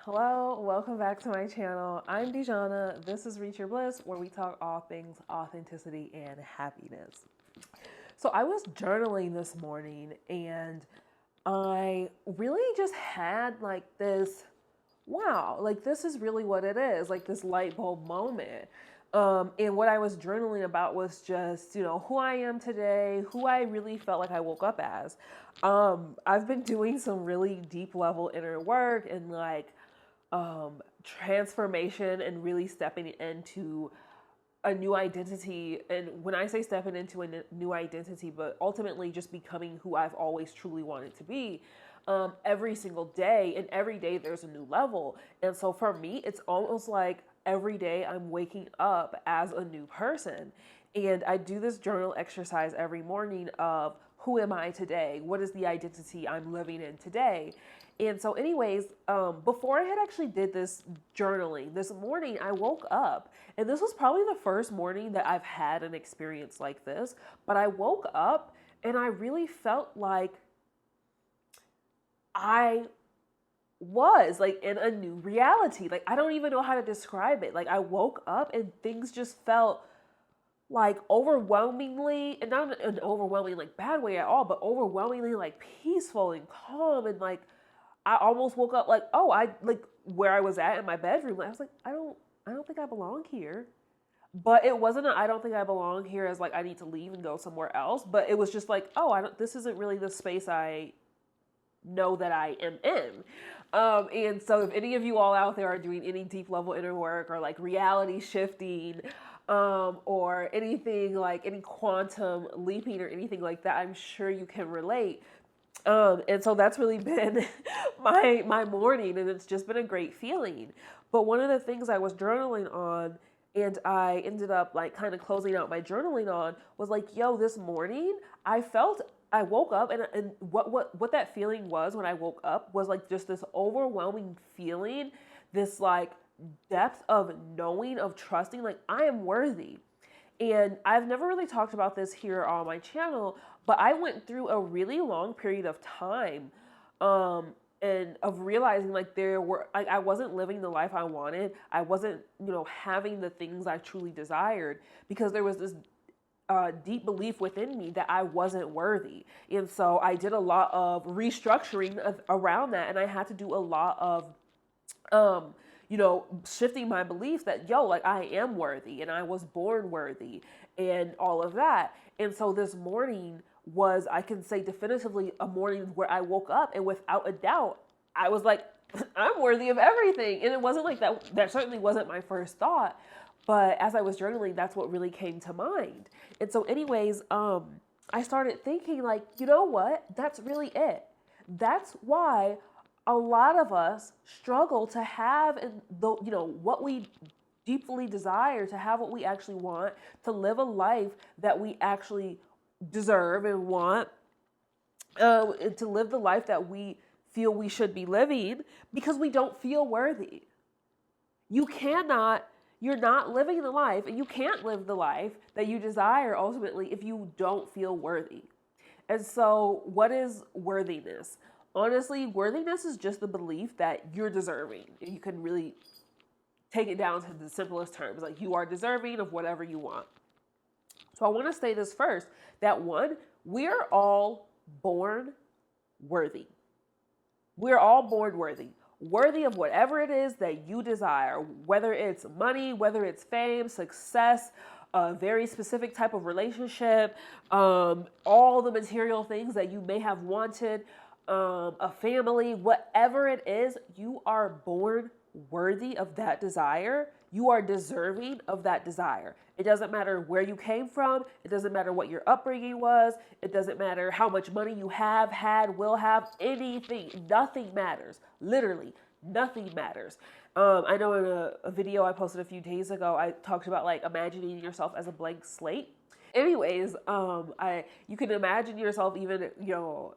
Hello, welcome back to my channel. I'm DeJhauna. This is Reach Your Bliss, where we talk all things authenticity and happiness. So I was journaling this morning and I really just had like this, wow, like this is really what it is, like this light bulb moment. And what I was journaling about was just, who I am today, who I really felt like I woke up as. I've been doing some really deep level inner work and transformation and really stepping into a new identity. And when I say stepping into a new identity, but ultimately just becoming who I've always truly wanted to be, every single day. And every day there's a new level. And so for me, it's almost like every day I'm waking up as a new person. And I do this journal exercise every morning of who am I today? What is the identity I'm living in today? And so anyways, before I had actually did this journaling, this morning I woke up, and this was probably the first morning that I've had an experience like this, but I woke up and I really felt like I was like in a new reality. Like, I don't even know how to describe it. Like, I woke up and things just felt like overwhelmingly, and not an overwhelming like bad way at all, but overwhelmingly like peaceful and calm. And like I almost woke up like, oh, I like where I was at in my bedroom. I was like, I don't think I belong here. But it wasn't I don't think I belong here as like I need to leave and go somewhere else. But it was just like, oh, this isn't really the space I know that I am in. And so if any of you all out there are doing any deep level inner work or like reality shifting, or anything like any quantum leaping or anything like that, I'm sure you can relate. And so that's really been my morning, and it's just been a great feeling. But one of the things I was journaling on, and I ended up like kind of closing out my journaling on, was like, yo, this morning I woke up, and what that feeling was when I woke up was like just this overwhelming feeling, this like depth of knowing, of trusting, like I am worthy. And I've never really talked about this here on my channel, but I went through a really long period of time, and of realizing like I wasn't living the life I wanted. I wasn't, having the things I truly desired, because there was this deep belief within me that I wasn't worthy. And so I did a lot of restructuring around that, and I had to do a lot of shifting my beliefs that, like I am worthy and I was born worthy and all of that. And so this morning was, I can say definitively, a morning where I woke up and without a doubt, I was like, I'm worthy of everything. And it wasn't like that certainly wasn't my first thought. But as I was journaling, that's what really came to mind. And so anyways, I started thinking like, you know what? That's really it. That's why a lot of us struggle to have, what we deeply desire, to have what we actually want, to live a life that we actually deserve and want, and to live the life that we feel we should be living, because we don't feel worthy. You're not living the life, and you can't live the life that you desire ultimately if you don't feel worthy. And so what is worthiness? Honestly, worthiness is just the belief that you're deserving. You can really take it down to the simplest terms. Like, you are deserving of whatever you want. So I want to say this first, that one, we're all born worthy. We're all born worthy. Worthy of whatever it is that you desire, whether it's money, whether it's fame, success, a very specific type of relationship, all the material things that you may have wanted, a family, whatever it is, you are born worthy of that desire. You are deserving of that desire. It doesn't matter where you came from. It doesn't matter what your upbringing was. It doesn't matter how much money you have, had, will have, anything. Nothing matters. Literally, nothing matters. I know in a video I posted a few days ago, I talked about like imagining yourself as a blank slate. Anyways, you can imagine yourself even,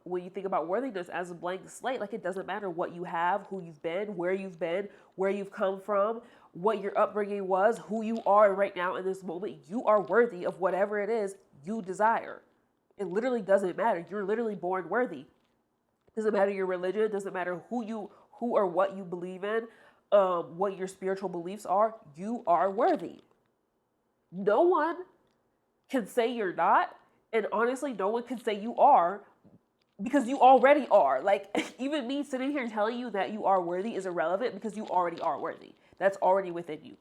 when you think about worthiness as a blank slate, like it doesn't matter what you have, who you've been, where you've come from, what your upbringing was, who you are right now in this moment. You are worthy of whatever it is you desire. It literally doesn't matter. You're literally born worthy. Doesn't matter your religion. Doesn't matter who who or what you believe in, what your spiritual beliefs are, you are worthy. No one can say you're not, and honestly, no one can say you are, because you already are. Like, even me sitting here telling you that you are worthy is irrelevant, because you already are worthy. That's already within you.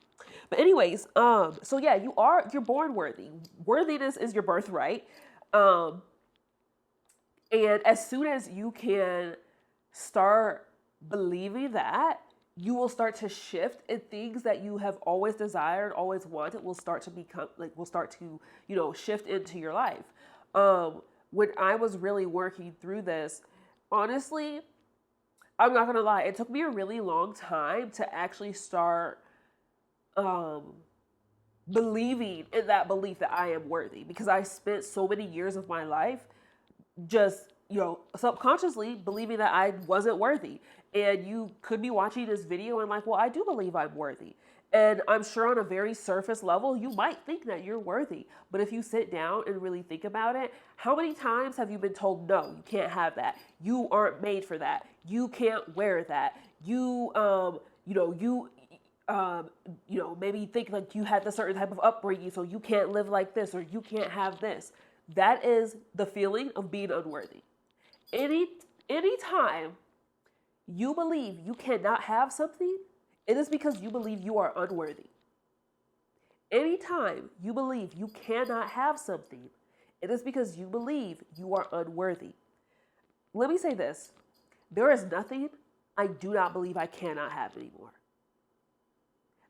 But anyways, so yeah, you're born worthy. Worthiness is your birthright. And as soon as you can start believing that, you will start to shift, and things that you have always desired, always wanted, will start to shift into your life. When I was really working through this, honestly, I'm not gonna lie, it took me a really long time to actually start believing in that belief that I am worthy, because I spent so many years of my life just, subconsciously believing that I wasn't worthy. And you could be watching this video and like, well, I do believe I'm worthy. And I'm sure on a very surface level, you might think that you're worthy. But if you sit down and really think about it, how many times have you been told, no, you can't have that. You aren't made for that. You can't wear that. Maybe think like you had a certain type of upbringing, so you can't live like this, or you can't have this. That is the feeling of being unworthy. Anytime you believe you cannot have something, it is because you believe you are unworthy. Anytime you believe you cannot have something, it is because you believe you are unworthy. Let me say this. There is nothing I do not believe I cannot have anymore.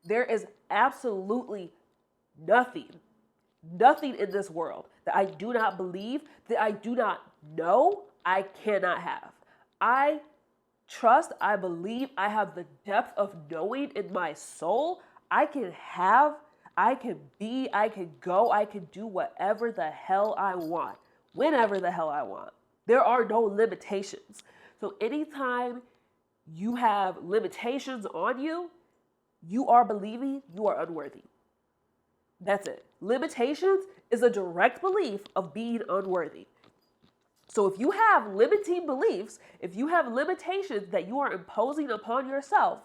There is absolutely nothing in this world that I do not believe, that I do not know I cannot have. I trust, I believe, I have the depth of knowing in my soul. I can have, I can be, I can go, I can do whatever the hell I want, whenever the hell I want. There are no limitations. So anytime you have limitations on you, you are believing you are unworthy. That's it. Limitations is a direct belief of being unworthy. So if you have limiting beliefs, if you have limitations that you are imposing upon yourself,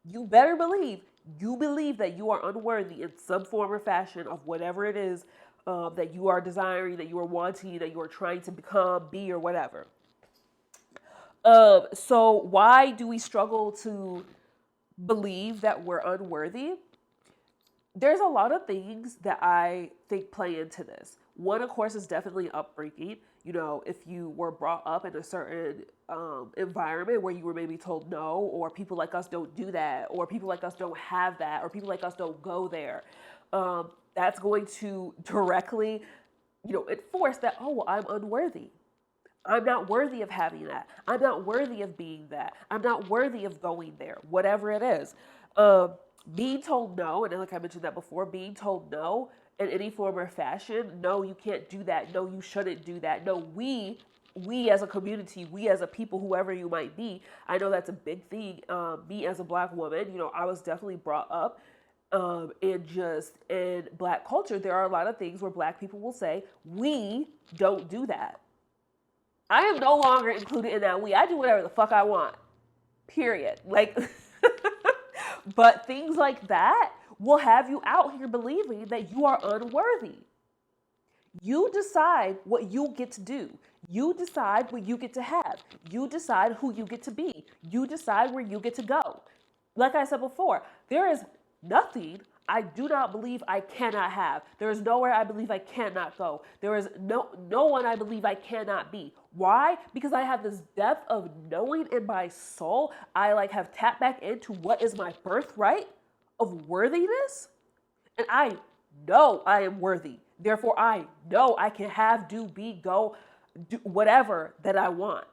you better believe you believe that you are unworthy in some form or fashion of whatever it is that you are desiring, that you are wanting, that you are trying to become, be, or whatever. So why do we struggle to believe that we're unworthy? There's a lot of things that I think play into this. One, of course, is definitely upbringing. If you were brought up in a certain environment where you were maybe told no, or people like us don't do that, or people like us don't have that, or people like us don't go there, that's going to directly, enforce that, oh, well, I'm unworthy. I'm not worthy of having that. I'm not worthy of being that. I'm not worthy of going there, whatever it is. Being told no, and like I mentioned that before, being told no in any form or fashion, no, you can't do that. No, you shouldn't do that. No, we as a community, we as a people, whoever you might be, I know that's a big thing. Me as a Black woman, I was definitely brought up in Black culture, there are a lot of things where Black people will say, we don't do that. I am no longer included in that we. I do whatever the fuck I want. Period. Like, but things like that will have you out here believing that you are unworthy. You decide what you get to do. You decide what you get to have. You decide who you get to be. You decide where you get to go. Like I said before, there is nothing I do not believe I cannot have. There is nowhere I believe I cannot go. There is no one I believe I cannot be. Why? Because I have this depth of knowing in my soul. I have tapped back into what is my birthright of worthiness. And I know I am worthy. Therefore, I know I can have, do, be, go, do whatever that I want.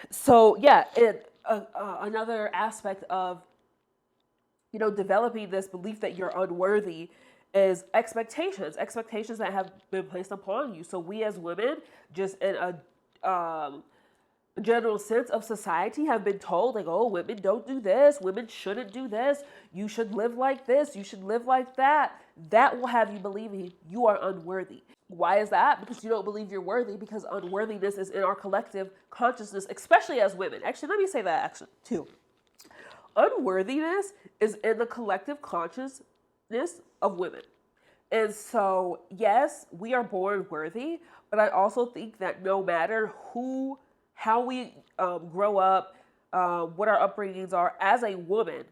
So yeah, another aspect of developing this belief that you're unworthy is expectations that have been placed upon you. So we as women, just in a general sense of society have been told, like, oh, women don't do this, women shouldn't do this, you should live like this, you should live like that, that will have you believing you are unworthy. Why is that? Because you don't believe you're worthy, because unworthiness is in our collective consciousness, especially as women. Actually, let me say that actually too. Unworthiness is in the collective consciousness of women. And so, yes, we are born worthy, but I also think that no matter how we grow up, what our upbringings are as a woman,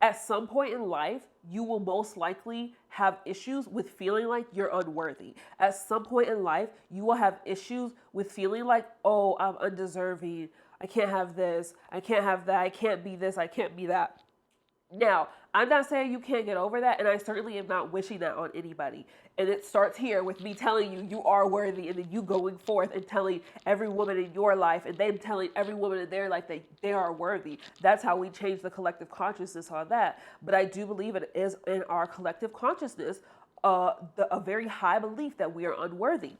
at some point in life, you will most likely have issues with feeling like you're unworthy. At some point in life, you will have issues with feeling like, oh, I'm undeserving. I can't have this. I can't have that. I can't be this. I can't be that. Now, I'm not saying you can't get over that, and I certainly am not wishing that on anybody. And it starts here with me telling you you are worthy, and then you going forth and telling every woman in your life, and them telling every woman in their life that they are worthy. That's how we change the collective consciousness on that. But I do believe it is in our collective consciousness a very high belief that we are unworthy.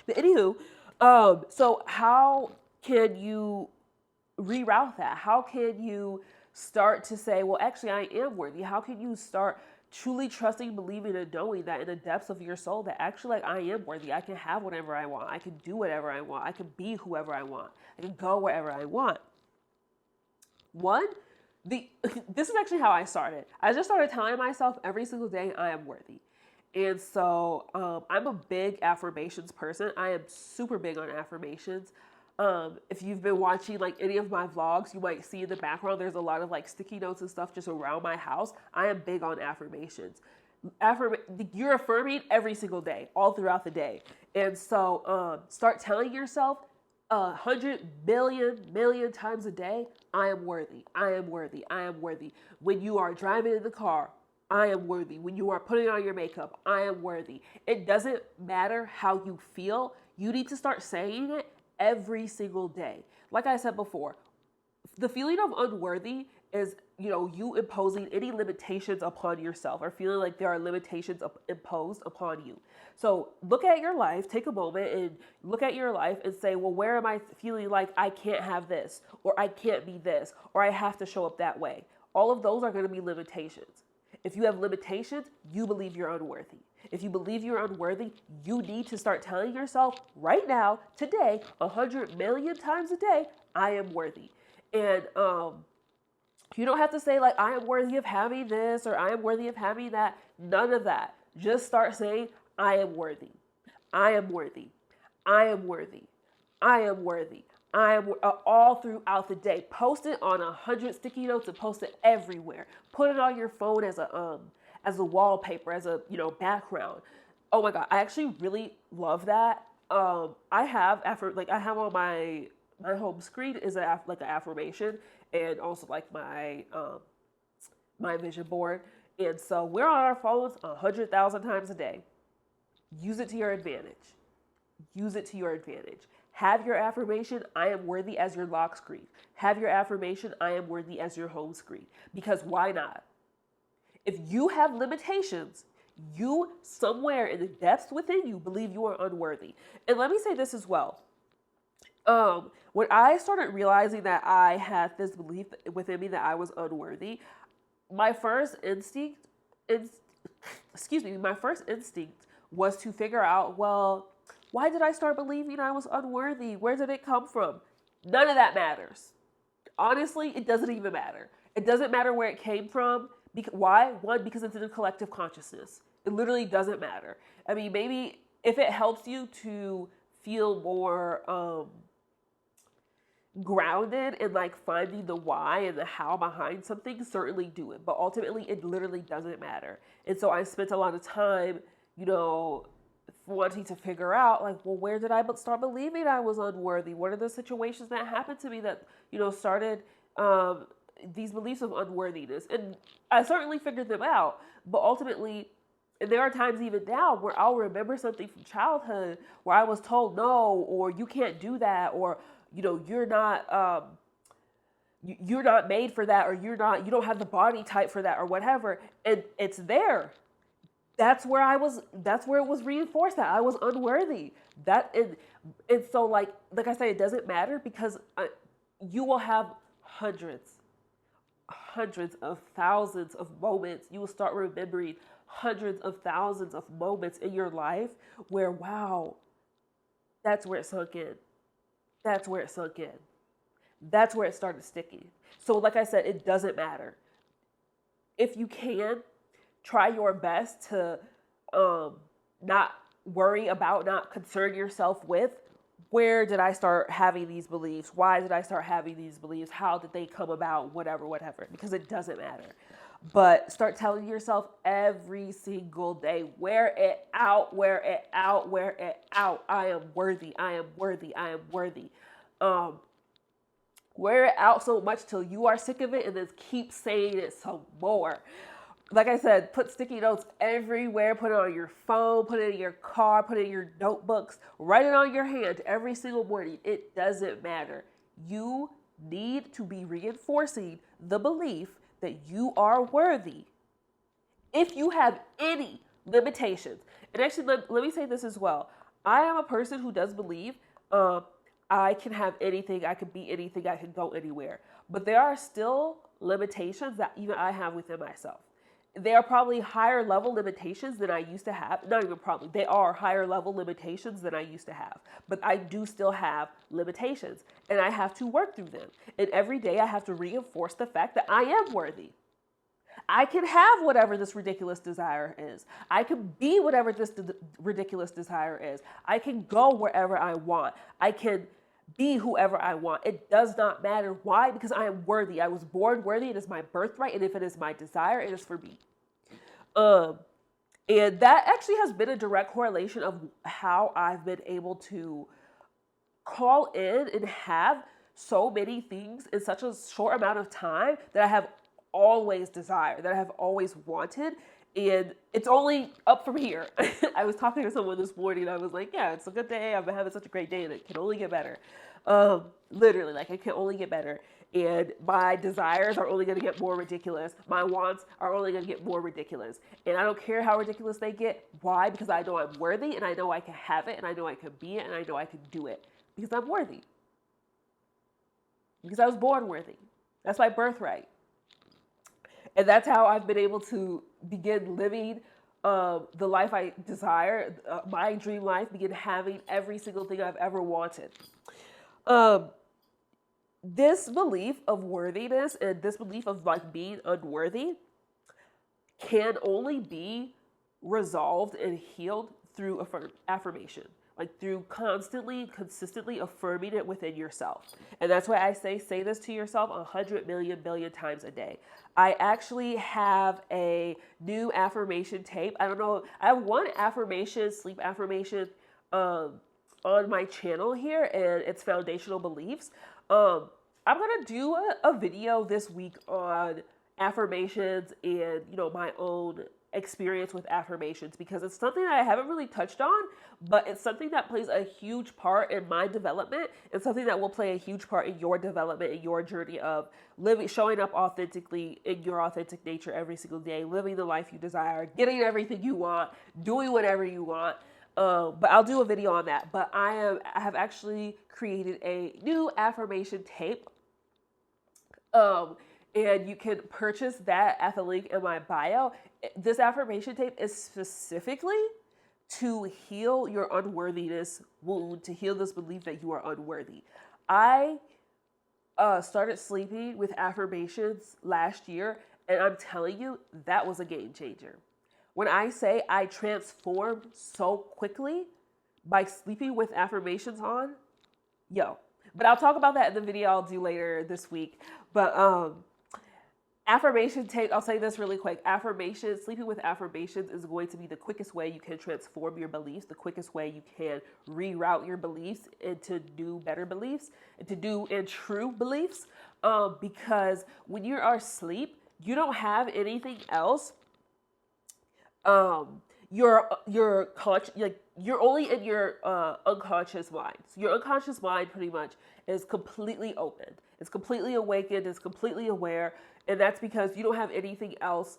But anywho, so how can you reroute that? How can you start to say, well, actually, I am worthy? How can you start truly trusting, believing, and knowing that in the depths of your soul that actually, like, I am worthy. I can have whatever I want. I can do whatever I want. I can be whoever I want. I can go wherever I want. This is actually how I started. I just started telling myself every single day I am worthy. And so I'm a big affirmations person. I am super big on affirmations. If you've been watching like any of my vlogs, you might see in the background, there's a lot of like sticky notes and stuff just around my house. I am big on affirmations. You're affirming every single day, all throughout the day. And so start telling yourself 100 million times a day, I am worthy. I am worthy. I am worthy. When you are driving in the car, I am worthy. When you are putting on your makeup, I am worthy. It doesn't matter how you feel. You need to start saying it every single day. Like I said before, the feeling of unworthy is, you imposing any limitations upon yourself or feeling like there are limitations imposed upon you. So look at your life, take a moment and look at your life and say, well, where am I feeling like I can't have this, or I can't be this, or I have to show up that way? All of those are going to be limitations. If you have limitations, you believe you're unworthy. If you believe you're unworthy, you need to start telling yourself right now, today, 100 million times a day, I am worthy. And you don't have to say like, I am worthy of having this or I am worthy of having that. None of that. Just start saying, I am worthy. I am worthy. I am worthy. I am worthy. I am all throughout the day. Post it on 100 sticky notes and post it everywhere. Put it on your phone as a wallpaper, as a background. Oh my God, I actually really love that. I have on my home screen is an affirmation, and also like my vision board. And so we're on our phones 100,000 times a day. Use it to your advantage. Use it to your advantage. Have your affirmation, I am worthy, as your lock screen. Have your affirmation, I am worthy, as your home screen. Because why not? If you have limitations, you somewhere in the depths within you believe you are unworthy. And let me say this as well. When I started realizing that I had this belief within me that I was unworthy, my first instinct was to figure out, well, why did I start believing I was unworthy? Where did it come from? None of that matters. Honestly, it doesn't even matter. It doesn't matter where it came from. Why? One, because it's in a collective consciousness. It literally doesn't matter. I mean, maybe if it helps you to feel more grounded in like finding the why and the how behind something, certainly do it. But ultimately, it literally doesn't matter. And so I spent a lot of time, wanting to figure out like, well, where did I start believing I was unworthy? What are the situations that happened to me that, started these beliefs of unworthiness? And I certainly figured them out, but ultimately, and there are times even now where I'll remember something from childhood where I was told no, or you can't do that, or, you're not made for that, or you don't have the body type for that, or whatever. And it's there. that's where it was reinforced that I was unworthy. And so like I said, it doesn't matter because you will have hundreds of thousands of moments. You will start remembering hundreds of thousands of moments in your life where, wow, that's where it sunk in. That's where it sunk in. That's where it started sticking. So like I said, it doesn't matter. If you can, try your best to not worry about, not concern yourself with, where did I start having these beliefs? Why did I start having these beliefs? How did they come about? Whatever, because it doesn't matter. But start telling yourself every single day, wear it out, wear it out, wear it out. I am worthy, I am worthy, I am worthy. Wear it out so much till you are sick of it, and then keep saying it some more. Like I said, put sticky notes everywhere. Put it on your phone, put it in your car, put it in your notebooks. Write it on your hand every single morning. It doesn't matter. You need to be reinforcing the belief that you are worthy. If you have any limitations, and actually let me say this as well. I am a person who does believe I can have anything, I can be anything, I can go anywhere. But there are still limitations that even I have within myself. They are probably higher level limitations than I used to have. Not even probably. They are higher level limitations than I used to have. But I do still have limitations. And I have to work through them. And every day I have to reinforce the fact that I am worthy. I can have whatever this ridiculous desire is. I can be whatever this ridiculous desire is. I can go wherever I want. I can be whoever I want. It does not matter. Why? Because I am worthy. I was born worthy. It is my birthright. And if it is my desire, it is for me. And that actually has been a direct correlation of how I've been able to call in and have so many things in such a short amount of time that I have always desired, that I have always wanted. And it's only up from here. I was talking to someone this morning and I was like, yeah, it's a good day. I've been having such a great day and it can only get better. Literally, like it can only get better. And my desires are only going to get more ridiculous. My wants are only going to get more ridiculous. And I don't care how ridiculous they get. Why? Because I know I'm worthy and I know I can have it and I know I can be it and I know I can do it. Because I'm worthy. Because I was born worthy. That's my birthright. And that's how I've been able to begin living the life I desire, my dream life, begin having every single thing I've ever wanted. This belief of worthiness and this belief of like being unworthy can only be resolved and healed through affirmation. Like through constantly, consistently affirming it within yourself. And that's why I say this to yourself 100 million times a day. I actually have a new affirmation tape. I don't know. I have one affirmation, sleep affirmation, on my channel here, and it's foundational beliefs. I'm going to do a video this week on affirmations and, my own experience with affirmations, because it's something that I haven't really touched on, but it's something that plays a huge part in my development and something that will play a huge part in your development, in your journey of living, showing up authentically in your authentic nature every single day, living the life you desire, getting everything you want, doing whatever you want. But I'll do a video on that. But I have actually created a new affirmation tape. And you can purchase that at the link in my bio. This affirmation tape is specifically to heal your unworthiness wound, to heal this belief that you are unworthy. I started sleeping with affirmations last year, and I'm telling you, that was a game changer. When I say I transformed so quickly by sleeping with affirmations on, but I'll talk about that in the video I'll do later this week. But affirmation tape, I'll say this really quick. Sleeping with affirmations is going to be the quickest way you can transform your beliefs, the quickest way you can reroute your beliefs into new, better beliefs, into new and true beliefs. Because when you are asleep, you don't have anything else. You're only in your unconscious mind. So your unconscious mind pretty much is completely open. It's completely awakened. It's completely aware. And that's because you don't have anything else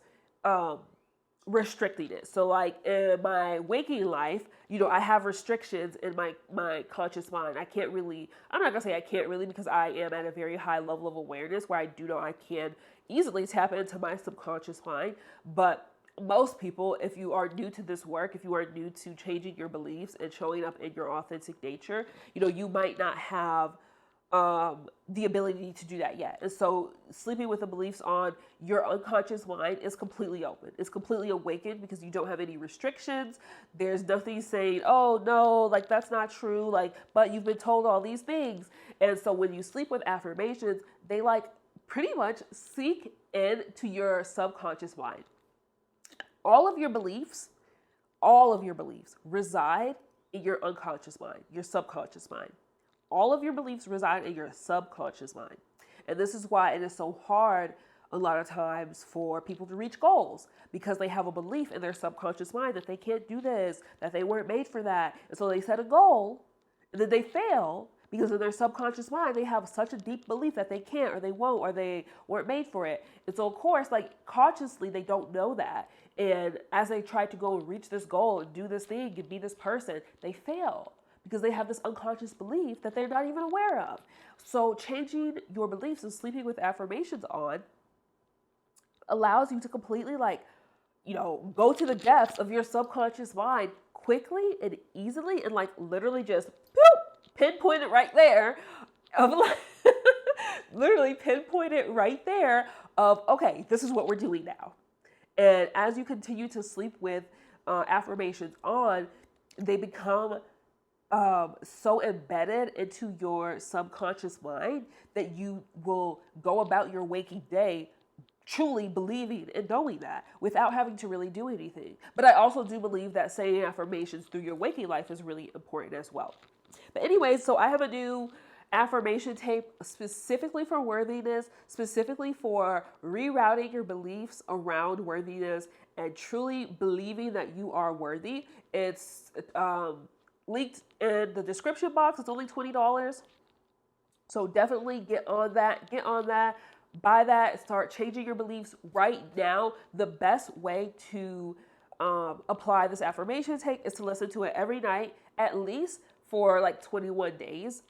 restricting it. So like in my waking life, you know, I have restrictions in my conscious mind. I'm not gonna say I can't really, because I am at a very high level of awareness where I do know I can easily tap into my subconscious mind. But most people, if you are new to this work, if you are new to changing your beliefs and showing up in your authentic nature, you know, you might not have the ability to do that yet. And so sleeping with the beliefs on your unconscious mind is completely open. It's completely awakened because you don't have any restrictions. There's nothing saying, oh no, like that's not true. Like, but you've been told all these things. And so when you sleep with affirmations, they like pretty much sink into your subconscious mind. All of your beliefs reside in your unconscious mind, your subconscious mind. All of your beliefs reside in your subconscious mind. And this is why it is so hard a lot of times for people to reach goals, because they have a belief in their subconscious mind that they can't do this, that they weren't made for that. And so they set a goal and then they fail because in their subconscious mind, they have such a deep belief that they can't or they won't or they weren't made for it. And so, of course, like consciously, they don't know that. And as they try to go and reach this goal and do this thing and be this person, they fail, because they have this unconscious belief that they're not even aware of. So changing your beliefs and sleeping with affirmations on allows you to completely go to the depths of your subconscious mind quickly and easily and literally just pinpoint it right there literally pinpoint it right there of, okay, this is what we're doing now. And as you continue to sleep with affirmations on, they become so embedded into your subconscious mind that you will go about your waking day truly believing and knowing that without having to really do anything. But I also do believe that saying affirmations through your waking life is really important as well. But anyways, so I have a new affirmation tape specifically for worthiness, specifically for rerouting your beliefs around worthiness and truly believing that you are worthy. It's linked in the description box. It's only $20. So definitely get on that, buy that, start changing your beliefs right now. The best way to apply this affirmation tape is to listen to it every night, at least for 21 days.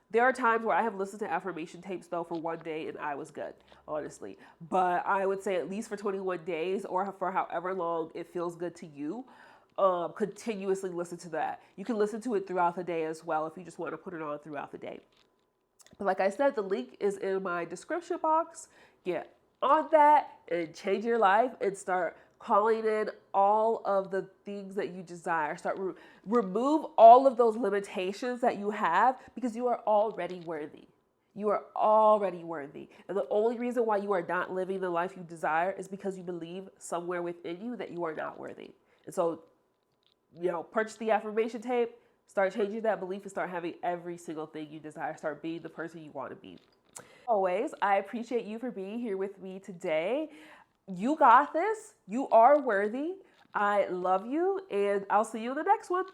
There are times where I have listened to affirmation tapes though for one day and I was good, honestly. But I would say at least for 21 days or for however long it feels good to you. Continuously listen to that. You can listen to it throughout the day as well if you just want to put it on throughout the day. But like I said, the link is in my description box. Get on that and change your life and start calling in all of the things that you desire. Start remove all of those limitations that you have, because you are already worthy. You are already worthy. And the only reason why you are not living the life you desire is because you believe somewhere within you that you are not worthy. And so, purchase the affirmation tape, start changing that belief, and start having every single thing you desire. Start being the person you want to be. Always, I appreciate you for being here with me today. You got this. You are worthy. I love you, and I'll see you in the next one.